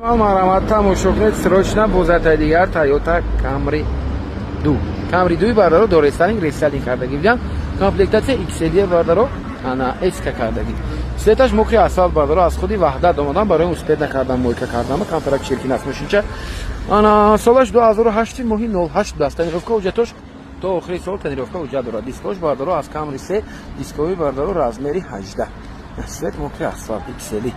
Марhamат тамошо кунед, срочно бо зати дигар Toyota Camry 2. Camry 2 бардаро до рестайлинг кардагӣ буданд. Комплектация XL бардаро ана эска кардагӣ. Светаш мокри асфальт бардаро аз худи ваҳдат омадан барои успед накардан мойка кардан контракт чиркин аст мошинча. Ана солаш 2008 моҳи 08 буд аст. Тренировка уҷатош то охири сол тренировка уҷат дорад. Дискош бардаро аз Camry 3 дискови бардаро размери 18. Свет мокри асфальт XL.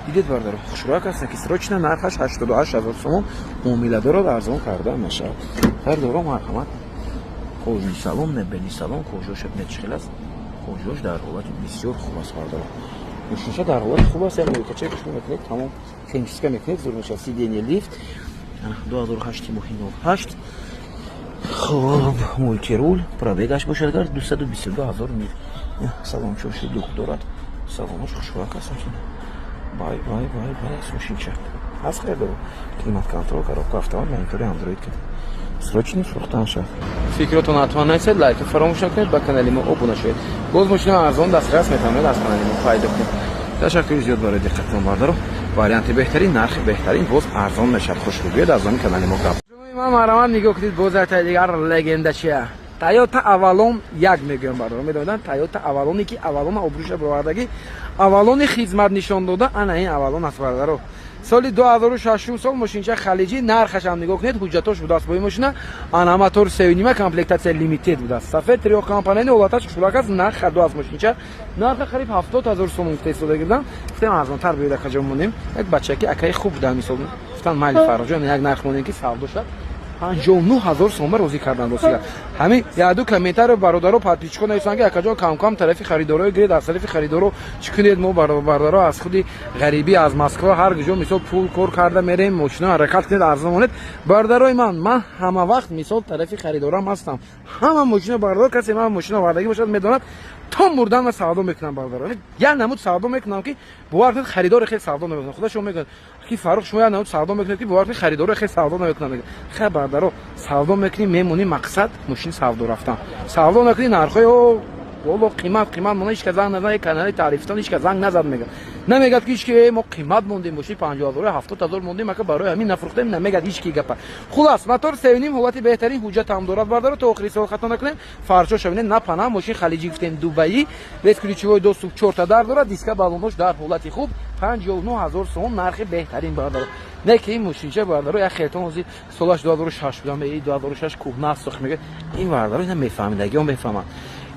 Дидед бардаро хушроак аст ки срочно нархаш 88000 сомон муомила дорад, арзон карда мешавад. Бардаро марҳамат қоини салон мебини салон кожош мечхил аст. Кожош дар ҳолати бисёр хуб аст бардаро. Мошинша дар ҳолати хуб аст, як мойкача кушмо мекунед, тамом химчиска мекунед, зурмеша сиденье лифт 2008 моҳи 08. Хоб мультирул пробегаш бошад гар 222000 мил. Салончош дух дорад. Салонош хушроак аст. Бай, слушайте. Аскарда климат-контроль, коробка автомат, монитор Android. Срочно фуртан шад. Фикротон атванайсед, лайк фаромӯш накунед, ба канали мо обуна шавед. Боз мошина арзон дастрас метавонед аз канали мо пайдо кунед. Ташаккури зиёд барои диққататон бардаро. Варианти беҳтарин, нархи беҳтарин, боз арзон мешавад. Хушрӯ биёд аз канали мо гап. Ман марҳамат нигоҳ кунед, боз ата дигар легенда чия. Toyota Avalon 1 мегӯям бардаро. Медонед Toyota Avalon ки Avalon обрӯша бировардагӣ. Avalon хизмат нишон дода, ана ин Avalon аст бардаро. Соли 2006 сол мошинча халиҷӣ, нархаш ҳам нигоҳ кунед, ҳуҷҷатош будааст бо ин мошина. Ана мотор 3.5 комплектация limited будааст. Сафед триё компанияни ҳолаташ хушроак аст, нарх хадо аст мошинча. Нархи қариб 70000 сомон гуфтаистода гирдан. Гуфтем арзонтар биёд акаҷон монем. Як бачаки акаи хуб буда мисол. Гуфтан майли фароҷон як нарх монем ки савдо шад. 59000 сом розӣ кардан босига. Ҳамин яду комментарио бародаро подписчико нависанд ки акаҷон кам тарафи харидорои гиред, аз тарафи харидоро чӣ кунед, мо бародаро аз худи ғарибӣ аз Москва ҳар ҷо мисол пул кор карда мерем, мошина ҳаракат кунед арзон монед. Бародарои ман ҳама вақт мисол тарафи харидорам ҳастам. Ҳама мошина бардар касе ман мошина овардагӣ бошад медонад то мурдан ма савдо мекунам бардаро. Я намуд савдо мекунам ки бувақт харидор хел савдо намекунам. Худа шумо мегӯяд ки Фарух шумо я намуд савдо мекунед ки бувақт харидор хел савдо намекунам. Хай бардаро савдо мекунӣ, мемонӣ мақсад мошин савдо рафтан. Савдо накунӣ нархои воло қимат мона ҳеч кас занг назад, канали таърифтон ҳеч кас занг назад мегӯяд. Намегӯяд ки ҳеч мо қимат мондем мошин 50000 70000 мондем ака барои ҳамин нафрӯхтем, намегӯяд ҳеч ки гапа. Хулас мотор 3.5 ҳолати беҳтарин ҳуҷҷат ҳам дорад бардаро, то охири сол хато накунем. Фаршо шавинед на пана мошин халиҷӣ гуфтем Дубаи, без ключевой доступ 4 та дар дорад, диска балонош дар ҳолати хуб 59000 сом нархи беҳтарин бардаро. Не ки ин мошинча бардаро як хелтон ҳозир солаш 2006 будам, 2006 кӯҳна сохт мегӯяд. Ин бардаро ина мефаҳмидаги он мефаҳмад.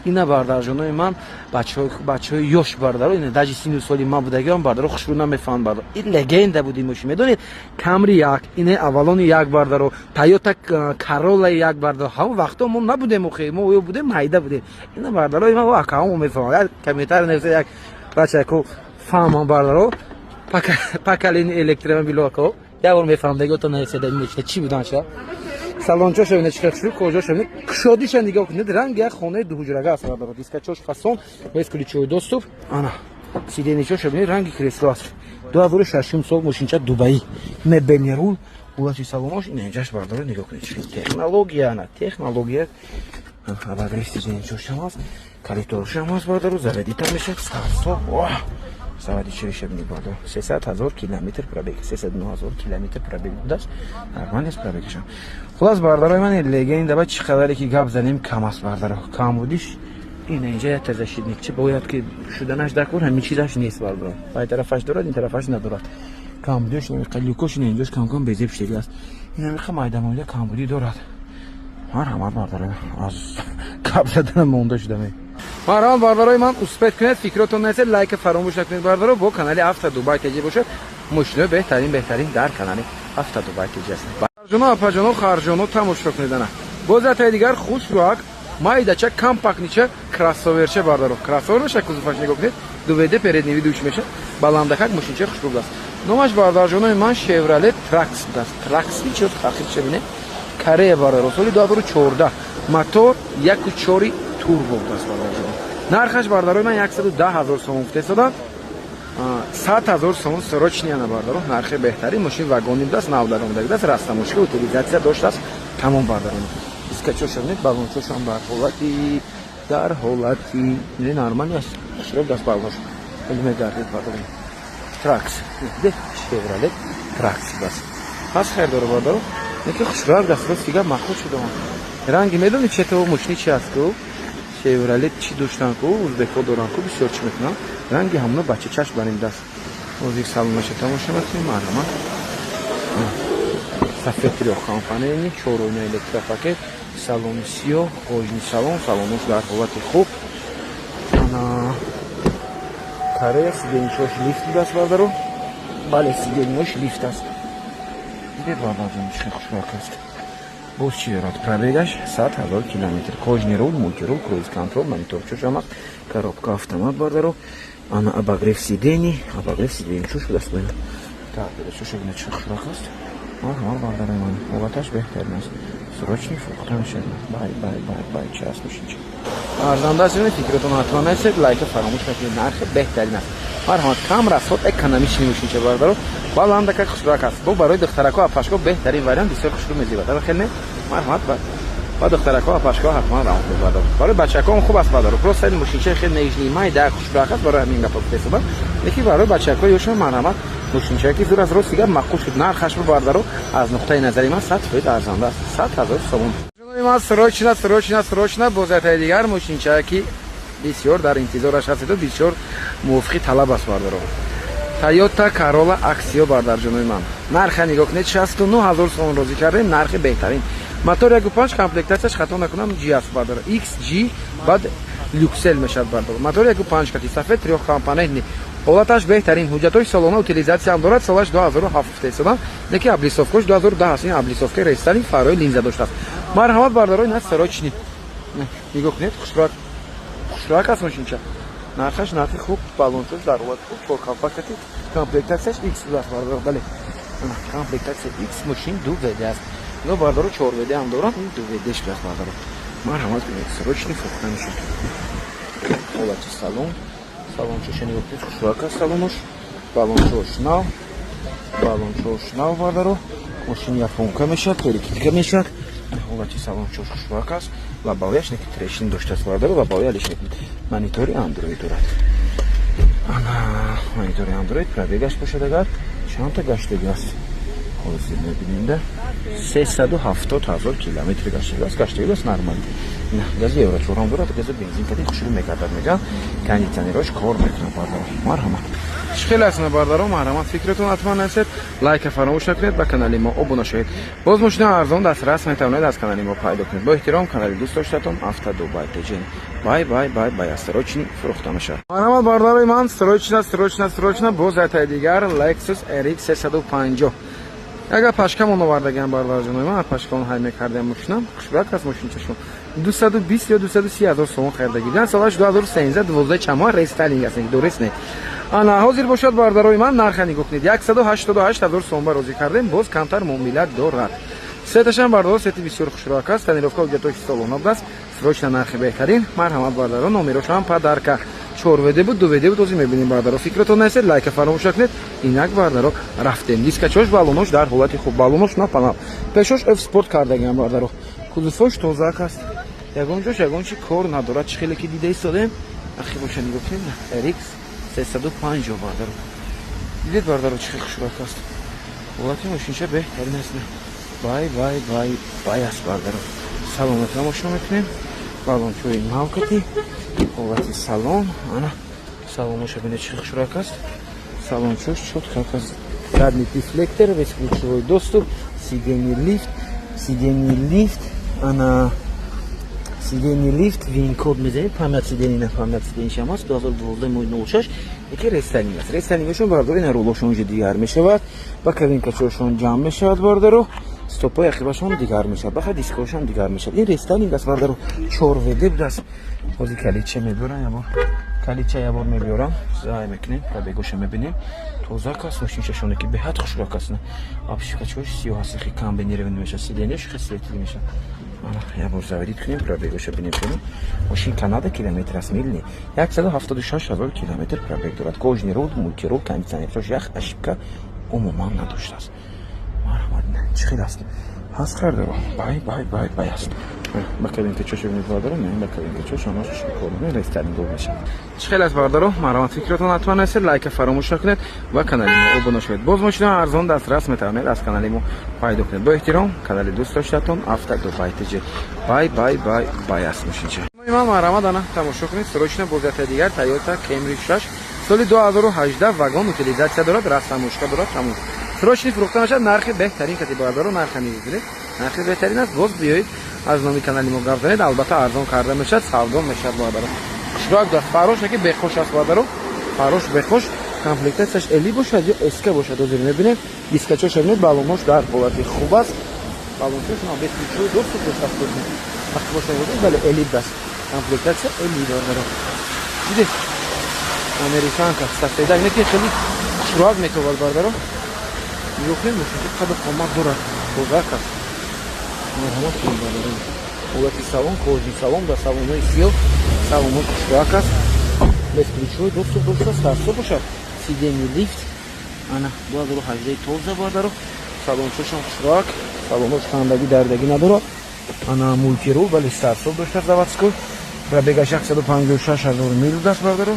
Ина бардарҷонои ман бачаҳои ёш бардаро ина даҷи сину соли ман будагиам бардаро хушрӯ намефаҳманд бардаро. Ин легенда буд ин мошин. Медонед Camry 1, ина Avalon 1 бардаро, Toyota Corolla 1 бардаро. ҳамон вақто мо набудем охе, мо ё будем майда будем. Ина бардарои ман акаҳомо мефаҳмад. Комментар нависад як бачако фаҳмам бардаро. Поколени электромобило ако. Я бор мефаҳмдаги то нависада ин мошина чӣ будан ша. Салончош шавинед чӣ хушрӯ, кожош шавинед. Кушодиша нигоҳ кунед, ранги як хонаи дуҳуҷрага аст бардаро. Дискачош фасон, без ключевой доступ. Ана сиденичо шавинед, ранги кресло аст. 2006 сол мошинча Дубаи. Мебени рул, булачи салонош инҷаш бардаро нигоҳ кунед. Технология ана, технология. Абагрес сиденичош ҳам аст, калиторш ҳам аст бардаро, заведита мешавад, старсо. Заводи чириша бинед бардаро. 300000 километр пробег, 39000 километр пробег будааст. Нормал аст пробегаш. Хулас бардарои ман легенда ба чӣ қадаре ки гап занем кам аст бардаро. Кам будиш ин инҷа як тазашидникчи бояд ки шуданаш дакор ҳамин чизаш нест бардаро. Бай тарафаш дорад, ин тарафаш надорад. Кам будиш қалюкош ин инҷош кам безеб шудагӣ аст. Ин ҳамиқа майда кам будӣ дорад. Марҳамат бардаро аз гап заданам монда шудам. Марҳамат бардарои ман, успед кунед, фикротон нависед, лайка фаромӯш накунед бардаро. Бо канали Авто Дубай ТЖ бошед. Мошинои беҳтарин дар канали Авто Дубай ТЖ аст. Барҷоно, апаҷоно, харҷоно тамошо кунед ана. Боз атаи дигар хушрӯак, майдача, компактнича, кроссоверча бардаро. Кроссовер меша кузуфаш нигоҳ кунед. Дуведе передний видуч меша. Баландакак мошинча хушрӯ будааст. Номаш бардарҷонои ман Chevrolet Trax будааст. Trax чиз хахир шавинед. Корея бардаро. Соли 2014. Мотор 1.4 турбо будааст бардаро. Нархаш бардарои ман 110000 сом гуфтаистода. 100000 сом срочни ана бардаро. Нархи беҳтарин, мошин вагони будааст, нав дар омадаги будааст, растамошка утилизатсия доштааст. Тамом бардаро. Дискачош шавинед, балончош ҳам дар ҳолати ин нормали аст. Хушрӯ будааст балонш. Мегардид бардаро. Trax. Chevrolet тракции бас. Пас хайр дора бардаро. Неки хушрак дастро сига махмуд шуда. Ранги медони чето мошини чи аст ку? Chevrolet чи доштан ку, узбекҳо доран ку, бисёр чи мекунанд. Ранги ҳамна бача чашм бар ин даст. Озик салонаша тамоша мекунем, марҳамат. Сафед трёх компанияни, 4 электропакет, салони сиёҳ, қожни салон, салонуш дар ҳолати хуб. Ана Корея сиденишош лифт даст бардаро. Бале, сиденишош лифт аст. Дед бардаҷон чи хушрак аст. Боз чи дорад? Пробегаш 100 000 километр. Кожни рул, мультирул, круиз контрол, монитор чушамақ, коробка автомат бардаро. Ана обогрев сидений чуш даст бен. Так, чушагина чи хушрак аст. Марҳамат бардаро ман. Ҳолаташ беҳтарин аст. Срочный фруктан шад. Бай, час мушинча. Арзандасини фикратон ҳатма насед, лайка фаромӯш накунед. Нархи беҳтарин аст. Марҳамат, камера сот экономичный мушинча бардаро. Баланда как хушрак аст. Бо барои духтарако апашко беҳтарин вариант, бисёр хушру мезибад. Хеле марҳамат ба духтарако апашко ҳатман равнд бардаро. Барои бачакон хуб аст бардаро. Просто ин мушинча хеле нежный майда хушрак аст, барои ҳамин гапо гуфтесам. Лекин барои бачако ёшон марҳамат мушинчае ки зур аз рост сига мақбул шуд. Нархаш бардаро аз нуқтаи назари ман 100% арзанда аст. 100 000 сомон. Ман срочно бозатаи дигар мушинчае ки бисёр дар интизораш ҳастед, бисёр мувофиқи талаб аст бардаро. Toyota Corolla Axio бардар ҷоноби ман. Нарха нигоҳ кунед, 69000 сомон розӣ кардем, нархи беҳтарин. Мотор 1.5 комплектатсияш хато накунам G аст бардар. XG бад люксел мешавад бардар. Мотор 1.5 кати сафед трёх компонентни. ҳолаташ беҳтарин, ҳуҷҷатҳои солона утилизатсияам дорад, солаш 2007 ҳисобам, леки облисовкош 2010 аст. Облисовкаи рестайлинг фарои линза доштааст. Марҳамат бардаро, ин аст срочни. Нигоҳ кунед, хушрак аст мошинча. Нархаш нархи хуб, балончош дар ҳолати хуб, чоркалпакати комплектатсияш X аст бардаро. Бале, комплектатсия X мошин 2 VD аст. Но бардаро 4 VD ҳам дорад, ин 2 VD аст бардаро. Марҳамат кунед, срочни фурӯхта мешавад. Ҳолати салон, салончош нигоҳ кунед, хушрак аст салонош. Балончош нав бардаро. Мошин японка мешавад, перекидка мешавад. Ҳолати салончош хушрак аст. Лабовияш неки трешин доштааст бардаро, лабовия алиш некунед. Монитори Android дорад. Ана монитори Android пробегаш бошад агар чанд та гаштаги аст. Ҳозир мебинем да 370000 километр гаштаги аст. Гаштаги аст нормал. На гази евро 4 дорад, гази бензин кади хушру мекардад меган. Кондитсионерош кор мекунад бардаро. Марҳамат. Хеле аст бардаро, марҳамат. Фикратон ҳатман насед, лайка фаромӯш накунед, ба канали мо обуна шавед. Боз мошина арзон дастрас метавонед аз канали мо пайдо кунед. Бо эҳтиром, канали дӯст доштатон Автодубай Тежен. Бай, срочни фурӯхта мешавад. Марҳамат бардарои ман, срочно боз айтаи дигар Lexus RX 350. Ягар пашкамон овардагиам бардарҷонои ман, пашкамон ҳай мекардем мошинам. Хушрак аст мошинчашон. 220 ё 230000 сомон хардагидан. Солаш 2013 12 чамон рестайлинг аст, дурес не. Ана ҳозир бошад бардарои ман, нарха нигоҳ кунед. 188000 сомон розӣ кардем, боз камтар муомилат дорад. Сеташам бардаро, сети бисёр хушрак аст, танировка ҳуҷҷатҳои солона аст. Срочно нархи беҳтарин. Марҳамат бардаро, номерошам падарка 4 VD буд, 2 VD буд, озӣ мебинем бардаро. Фикратон насед, лайка фаромӯш накунед. Инак бардаро рафтем. Дискачош балонош дар ҳолати хуб, балонош на панал. Пешош F Sport кардагиам бардаро. Кузуфош тозак аст. Ягонҷош ягончи кор надорад, чи хеле ки дида истодем. Ахи боша нигоҳ кунед. RX 350 бардаро. Дидед бардаро чи хушрак аст. ҳолати мошинча беҳтарин аст. Бай аст бардаро. Салонро тамошо мекунем. Балончои навкати, ҳолати салон, ана салоношо бинед чи хушрак аст. Салончош чотка аст. Задний дефлектор, бесключевой доступ, сиденье лифт, ана сиденье лифт, вин-код мезанед, памят сидений шам аст, 2012 яке рестайлинг аст. Рестайлингашон бардаро ина рулошон уҷа дигар мешавад, ба кабинкачошон ҷамъ мешавад бардаро. Стопои ахирашон дигар мешавад, баха дискошон дигар мешавад. Ин рестайлинг аст бардаро, 4 VD будаст. Ҳозир калича мебиёрам, калича ябор мебиёрам, зай мекунем, пробегоша мебинем. Тозак аст, мошинчашоне ки беҳад хушрак аст. Обшивкачош сиёҳ аст, хи комбинированный мешавад, сиденияш хи светлӣ мешавад. Ябор заварид кунем, пробегоша бинем шумо. Мошин Канада километр аст, мил не. 176000 километр пробег дорад. Кожни рул, мультирул, кондитсионераш, ях ошибка умуман надоштааст. Марҳамат, чи хел аст? Ҳаст кардаро. Бай аст. با کلینت چوش ببینید باردارو نه با کلینت چوش همش کارونه رستوران میشه. خیلی از باردارو مرام فکرتون حتما هست لایک فراموش نکنید و کانال ما ابونه شوید. باز ماشین ارزان دسترس میتونید از کانال ما فایده کنید. با احترام کانال دوست داشتتون افتاد دو پایتجه. بای بای بای بای است میشین. ما مرام دانا تماشا کنید. سروشنا بوزت دیگر تویوتا کمری 6 سال 2018 واگن утилизация دارد راست مشکل دارد تموم. سروشنی فروخته میشه نرخ بهترین کتی باردارو نرخ میگیره. نرخ بهترین است. باز بیایید از نامی کانال ما گفت دارید البته ارزان کرده میشه سودا میشه باردارو. اشتراک داشت فروش که بخوش است باردارو. فروش بخوش کامپلکتش الی باشه یا اسکه باشه تو میبینید دیسکچوش میبینید بالونش در حالت خوب است. بالونش ما به پیچو دو تا است کنید. وقتی باشه ولی الی بس کامپلکتش الی باردارو. دیدید امریکان که سفید اینه که خیلی اشتراک میتوال باردارو. میگفتیم میشه خود قمار داره بزرگ است. مرحمت کنید باردارو. حالت سالن کوچی سالن با سالن‌های سیاه سالن اشتراک است. без ключевой доступ до старта бошад. Сиденье лифт. Ана 2018 тоза бардаро. Салончошам шрак, салонош хандаги дардаги надорад. Ана мультирол вали старта дошта заводской. Пробега 156,000 мил даст бардаро.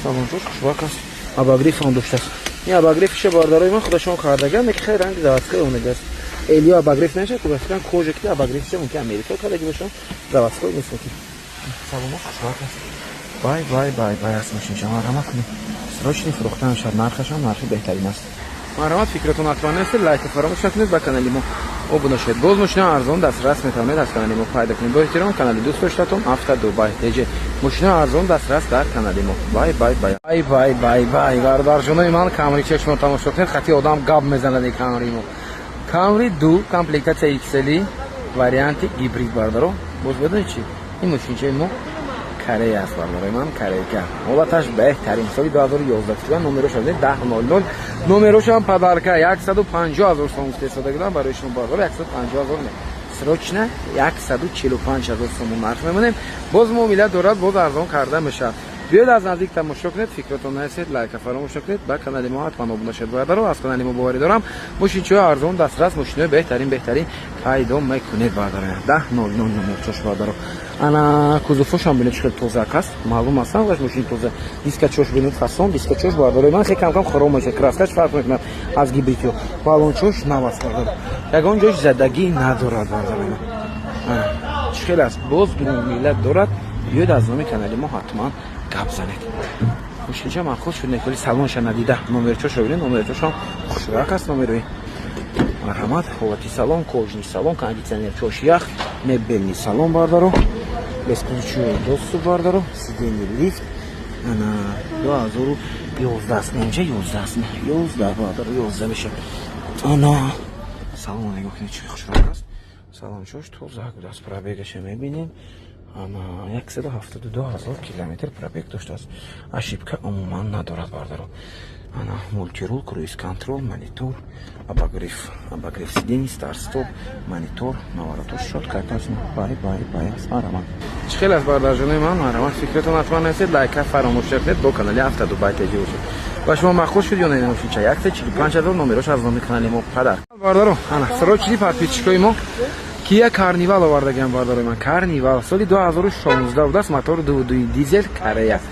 Салончош шрак аст. Абагриф он дошта. Я абагрифше бардарои ман худашон кардагам, мек хай ранги заводской онегаст. Элио абагриф нешад, кубастан кожаки абагрифше мумкин Америка кадаги бошам. Заводской несоки. Салонош шрак аст. بای بای بای بای است میشین شما مرحمت کنید سروشنی فروختن شد نرخش هم نرخ بهترین است مرحمت فکرتون حتما است لایک فراموش نکنید با کانال ما ابونه شید باز ماشین ارزان دسترس میتونید از کانال ما فایده کنید با احترام کانال دوست داشتتون افتاد دو بای تیجه ماشین ارزان دسترس در کانال ما بای بای بای بای بای بای بای باردار جونای من کامری چشم تماشا کنید خطی آدم گاب میزنه کامری ما کامری دو کامپلکتاسیا ایکسلی وریانت هیبرید باردارو باز بدونید چی این ماشین چه ما کره است برای من کره که حالتش بهترین سال 2011 شده نمرش شده 1000 نمرش هم پدرکه 150,000 سوم استفاده کردن برای شما باردار 150,000 نه سروچنه 145,000 سوم نرخ میمونه باز معامله دارد باز ارزان کرده میشه بیاید از نزدیک تماشا کنید فکرتون نرسید لایک فراموش نکنید با کانال ما حتما ابونه شید باردار از کانال ما باوری دارم ماشین چه ارزان دسترس ماشین بهترین پیدا میکنید باردار 10,000 نمرش باردار انا کوزوفوش هم ببینید چقدر توزه است معلوم است واش ماشین توزه دیسکچوش ببینید فاسون دیسکچوش باردار من خیلی کم خراب میشه کرافتش فرق میکنه از گیبریتو بالونچوش نواس باردار یگان جوش زدگی ندارد باردار من چخیل است باز میلاد دارد بیاید از نام کانال ما حتما گپ زنید ماشین چه من خوش شد کلی سالونش ندیده نمرچوش ببینید نمرچوش هم خوشرک است نمروی مرحمت حالتی سالن کوچنی سالن кондиционер چوش یخ مبلنی سالن باردارو без ключевой доступ باردارو сиденье лифт انا 2011 نمیشه 11 باردارو 11 میشه انا سالن نگاه کنید چه خوشرک است سالن چوش توزه است پرابگش میبینیم اما 172,000 کیلومتر پرابگ داشته است اشیبکه عموما ندارد باردارو انا مولتирол круиз контрол монитор обогрев сидений старт стоп монитор наворотош шот картач бай араман چخیل از باردار جونای من مرحمت فکرتون حتما نرسید لایک فراموش نکنید با کانال افتاد دو بایت جوش و شما مخصوص شد یا نه نمیشین چه 145,000 نمرش از نام کانال ما پدر باردارو انا سروچلی подписчикои мо Kia Carnival آوردگم باردار من Carnival سالی 2016 بود است موتور 2.2 دیزل کره است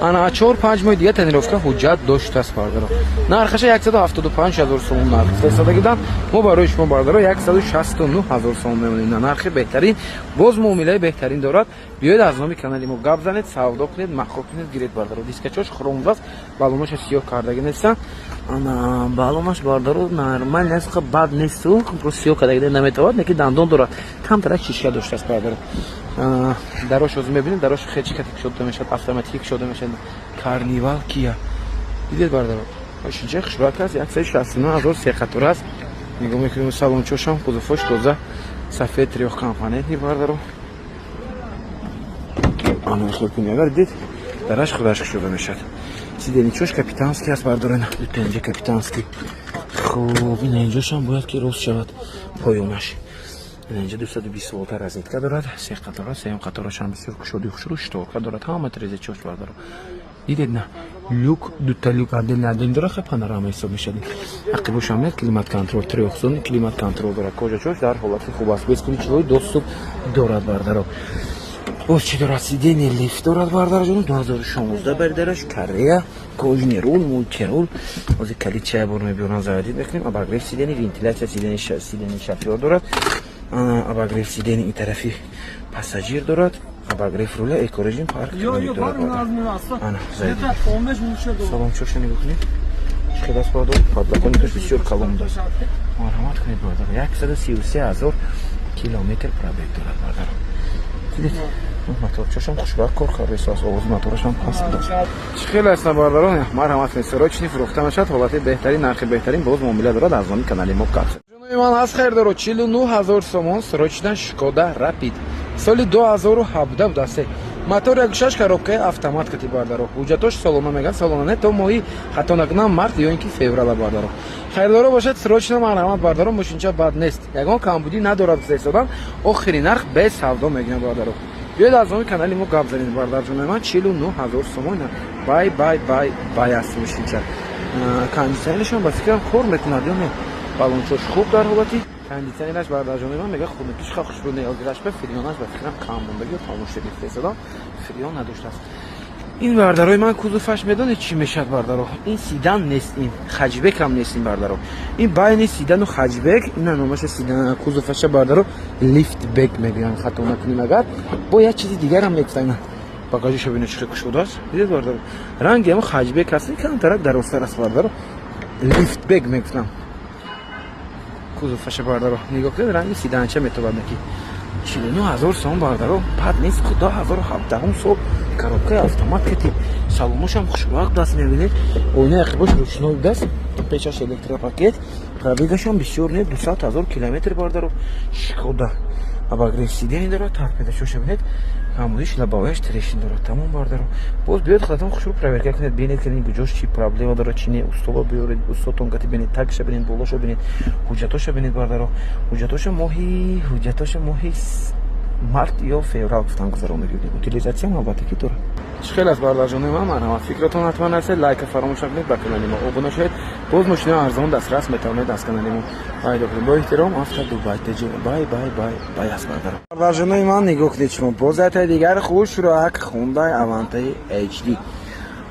انا 4-5 ماه دیگه تنیروفکا حجت داشت است باردار نرخش 175,000 سوم نرخ فرستاده کردم ما برای شما باردار 169,000 سوم میمونه نرخ بهترین باز معامله بهترین دارد بیاید از نام کانال ما گپ زنید سودا کنید مخاط کنید گیرید باردار دیسکچوش خروم است بالونش سیاه کردگی نیستن انا بالونش باردار نرمال نیست که بد نیست و просто سیاه کردگی نمیتواد نکی دندون دارد کم ترک شیشه داشته است باردار دراش از میبینید دراش خیلی کتیک شده میشه اتوماتیک شده میشه کارنیوال کیا دیدید باردار ماشین خوشبخت است 169,000 سیقطور است نگاه میکنیم سالن چوشم کوزوفوش توزه سفید تریخ کمپانی نی باردار آن خود کنی اگر دید دراش خودش شده میشه سیدنی چوش کاپیتانسکی است باردار نه اینجا کاپیتانسکی خوب اینجاش هم باید که روز شود پایونش اینجا 220 ولت رزنیتکا دارد سه قطارها سه قطارش هم بسیار کشودی خوش رو شطور دارد همه تریزه چوش باردار دیدید نه люк, дута люк один дора, хе панорама حساب میشه. عقبش هم کلیمات کنترل تریاکسون کلیمات کنترل داره. کجاش در حالت خوب است. بس کنید چلوی دوستو دارد بردارو. باز چی داره؟ سیدنی لیفت دارد بردار جون 2016 بردارش کره کوژنی رول مولترول از کلیچه برنامه بیارن زدید بکنیم. اباگریف سیدنی ونتیلاسیون سیدنی شافیور دارد. اباگریف سیدنی این طرفی پاساژیر دارد. اباگریف روله اکورژین پارک دارد. آنا زدید. سلام چوشنی بکنید. خیلی از بردار پادلا کنید توش بسیار کلام داشت. مرحمت کنید بردار. 133,000 کیلومتر پرابیک دارد بردار. دیدید؟ موتور چشم خوشبخت کار خرید ساز آواز موتورش هم پاس داشت. خیلی از بارداران مرحمت کنید سراچنی فروخته میشد حالت بهترین نرخ بهترین باز معامله دارد از نام کانال ما کارت. من از خیر دارم 49,000 سومون سراچدن شکودا رپید سال 2017 بود است. موتور 1.6 коробка автомат кати бардаро. Ҳуҷҷатош солона меган, солона не то моҳи хато накунам март ё ин ки феврала бардаро. Хайрдоро бошад срочно марҳамат бардаро мошинча бад нест. Ягон камбудӣ надорад фистодан охири нарх без савдо мегӯям бардаро. Биёед аз номи канали мо гап занед бардар ҷон ман 49,000 сомон бай аст мошинча. Кондитсионершон ба фикрам кор мекунад ё не. Балончош хуб дар ҳолати кондитсионераш бардар ҷон ман мега хунукиш хушрӯ неозгираш ба фрионаш ба фикрам кам мондагӣ тамошобӣ фистодан фрион надоштааст. این بردارای من کузоваш медонед чӣ мешад бардаро. این сидан нест, ин хаҷбек ҳам нест ин бардаро. ин байни сидану хаҷбек ина номаша сидан кузоваша бардаро лифтбек мегӯянд хато накунем агар бо як чизи дигар ҳам мегуфтанд. багажиша бинед чӣ хел кушодааст. дидед бардаро ранги ҳам хаҷбек аст камтарак дарозтар аст бардаро лифтбек мегуфтанд. кузоваша бардаро нигоҳ кунед ранги сиданча метавад наки 49,000 сом бардаро бад нест. 2017 сол коробкаи автомат кати салоношам хушбахт даст мебинед. ойнаи ақибош ручной даст, пешаш электропакет, пробегашам бисёр не 200,000 километр бардаро шкода. اباگریف سیدنی داره ترپیدش روش ببینید همونیش لبایش تریشین داره تمام بارداره. باز بیاد خودتون خوشو پرویر کنید ببینید که این گوجاش چی پرابلم داره چی نه استولا بیارید استوتون کتی ببینید تگش ببینید بولاشو ببینید حجتاشو ببینید بارداره. حجتاش ماهی март ё феврал гуфтан гузарон мегӯдем. утилизатсияам албатта ки дорад. خیلی از باردارجانی من مرحمت فکرتون حتما نرسید لایک فراموش نکنید با کانال ما ابونه شید. باز ماشین ارزان دسترس میتونید از کانال ما پیدا کنید. با احترام افتا دوبای تجی بای از باردارجانی من نگاه کنید شما باز ات دیگر خوش رو حق خوندای اوانتای اچ دی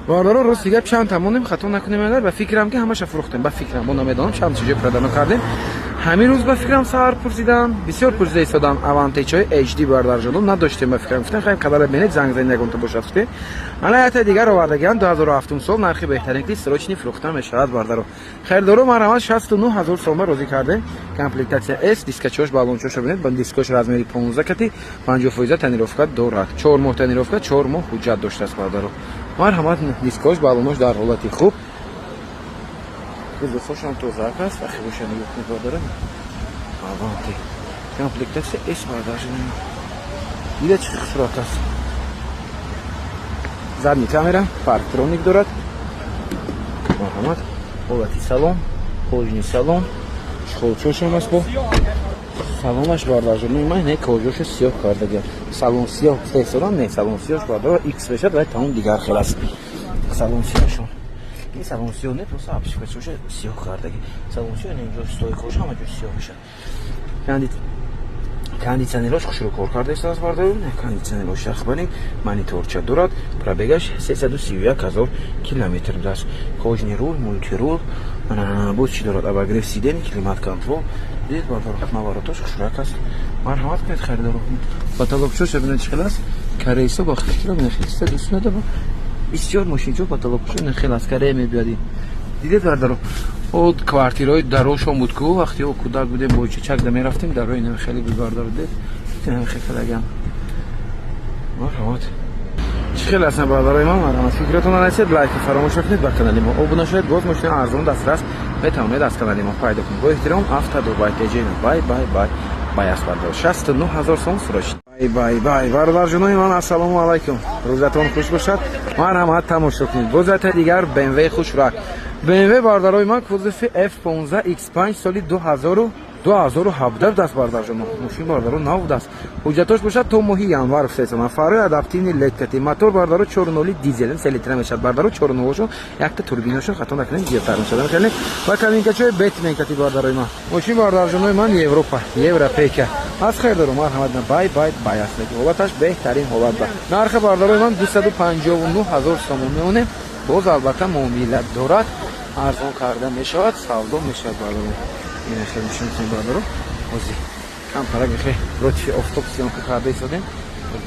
باردارو روز دیگه چند تمونیم خطا نکنیم اگر با فکرم که همش فروختیم با فکرم من نمیدونم چند چیزی پرداخت کردیم. همین روز با فکرم سر پرسیدم بسیار پرسیده ایستادم اوانتیچای اچ دی باردار جلو نداشتیم با فکرم گفتن خیلی کدال ببینید زنگ زنگ نگونته باشد. الان دیگر آوردگان 2007 سال نرخ بهترین کلی سروچنی فروختن میشود باردارو. خیر دارو مرحمت 69,000 سوم روزی کرده. کامپلیکتاسیا اس دیسکچوش بالونچوش ببینید با دیسکوش رزمری 15 کتی 50% تنیروفکا دارد. 4 ماه تنیروفکا 4 ماه حجت داشته است باردارو. مرحمت دیسکوش بالونش در حالتی خوب کузовашам тозак аст вақти боша нигоҳ кунед бардора аванти комплектасия эс бардашон дидед чӣ хусурат аст. задни камера парктроник дорад. марҳамат ҳолати салон кожни салон шхолчошам аст бо салонаш бардашони ман не кожоша сиёҳ кардагиам салон сиёҳ фесорам не салон сиёҳ бардора икс бешад вай тамом дигар хел аст салон сиёҳшон. این سالونسیون نه پس آبش بچوشه سیاه کردگی سالونسیون اینجا استوی کوش همه جو سیاه میشه. кондитсионераш хушро кор карда истаз бардарум. кондитсионераш ахбани мониторча дорад. пробегаш 331,000 километр даст. кожни рул мультирул боз чи дорад абагриф сиден климат контрол дид бардар наворотош хушрак аст. марҳамат кунед харидору потолокчош бинед чӣ хел аст карейса ба фикра мехиста дӯст надорам бисёр мошинчо потолокчо нехел аст каре мебиёди. дидед бардаро од квартираҳои дарошо буд ку вақти ё кӯдак будем бо чачагда мерафтем дарои наме хеле буд бардаро дед наме хекалагам. марҳамат чӣ хел аст бардарои ман марҳамат фикратон нарасед лайки фаромӯш накунед ба канали мо обуна шавед. боз мошини арзон дастрас метавонед аз канали мо пайдо кунед. бо эҳтиром автодубай теҷена бай аст бардаро 69,000 сом сроч бай бародарҷонои ман ассалому алайкум рӯзатон хуш бошад. марҳамат тамошо кунед бозата дигар BMW хушрак BMW бардарои ман кузови F15 X5 соли 2002 2017 даст бардажу мошин бардаро нав даст ҳуҷҷатош бошад то моҳи январ фесона фари адаптивни ледкати мотор бардаро 4.0 дизел 3 литра мешад бардаро 4.0 якта турбинашо хато накунем зиёдтар мешад мехеле ва кабинкачои бетменкати бардарои ман мошин бардаржунои ман Европа европейка аз хайр дорум марҳамат бай астаки ҳолаташ беҳтарин ҳолат ба нархи бардарои ман 259000 сомон меонем боз албатта муомилат дорад арзон карда мешавад савдо мешавад бардаро ин хеле шумтин бардаро ози кампарак хе ротифи офтоб сиёнка карда истодем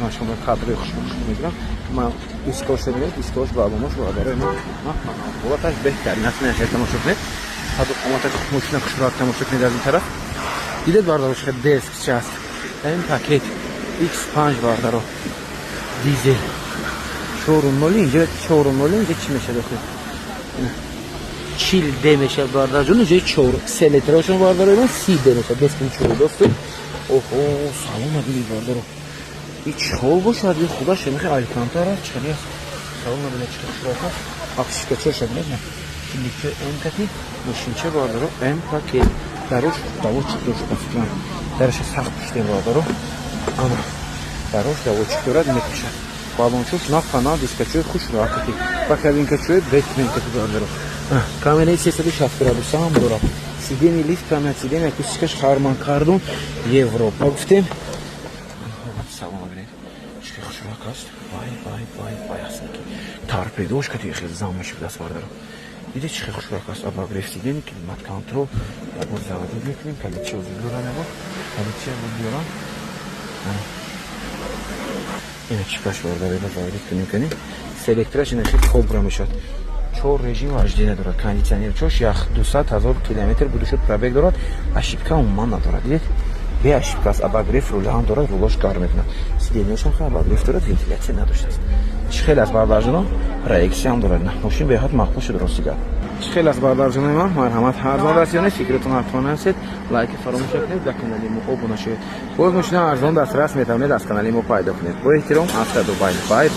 ман шумо қадри хуш мегирам ман искош мебинед искош баломош бардарои ман ҳолаташ беҳтарин аст мехел тамошо кунед ҳазо қоматак мошина хушроат тамошо кунед аз ин тараф дидед бардарош хе деск част ин пакет X5 бардаро дизел 4.0 инҷа 4.0 инҷа чӣ мешад охир чил д мешад бардарҷон инҷа 4 3 литрашон бардарои ман 30 д мешад дескин чӯр досту оҳо салона бинед бардаро и чҳол бошад и худа шемихе алькантара чхали аст салона бинед чхали шурока апшикача шабинед на литр энкати мошинча бардаро м пакет дарош даво чиктош кафтан дараша сахт пуштем бардаро ана дарош даво чикторад мекушад балончош нафана дискачои хуш роҳатати ва кабинкачои бетменкати бардаро камераи 360 градуса ҳам дорад сидени лифт камера сидени акустикаш харман кардон Европа гуфтем салон бинед чиқи хушроҳат аст вай астаки торпедош кати хел заммаши будаст бардаро диде чиқи хушроҳат аст обогрев сидени климат контрол бо заводи мекунем калича биёрам ебо калича биёрам ина чипаш бардаро заводи кунем кани селектраш ина хел кобра мешад 4 режим вождения дорад кондитсионер чош ях 200,000 километр будушуд пробег дорад ошибка умуман надорад дидед бе ошибка аст обогрев руля ҳам дорад рулош кар мекунад сиденияшам хеле обогрев дорад вентилятсия надоштааст чӣ хел аст бардарҷоно проексия ҳам дорад мошин беҳад мақбул шуд ростигар чӣ хел аст бардарҷонои ман марҳамат арзон расёне фикратон ҳатман расед лайки фаромӯш накунед ба канали мо обуна шавед боз мошина арзон дастрас метавонед аз канали мо пайдо кунед бо эҳтиром автодубай бай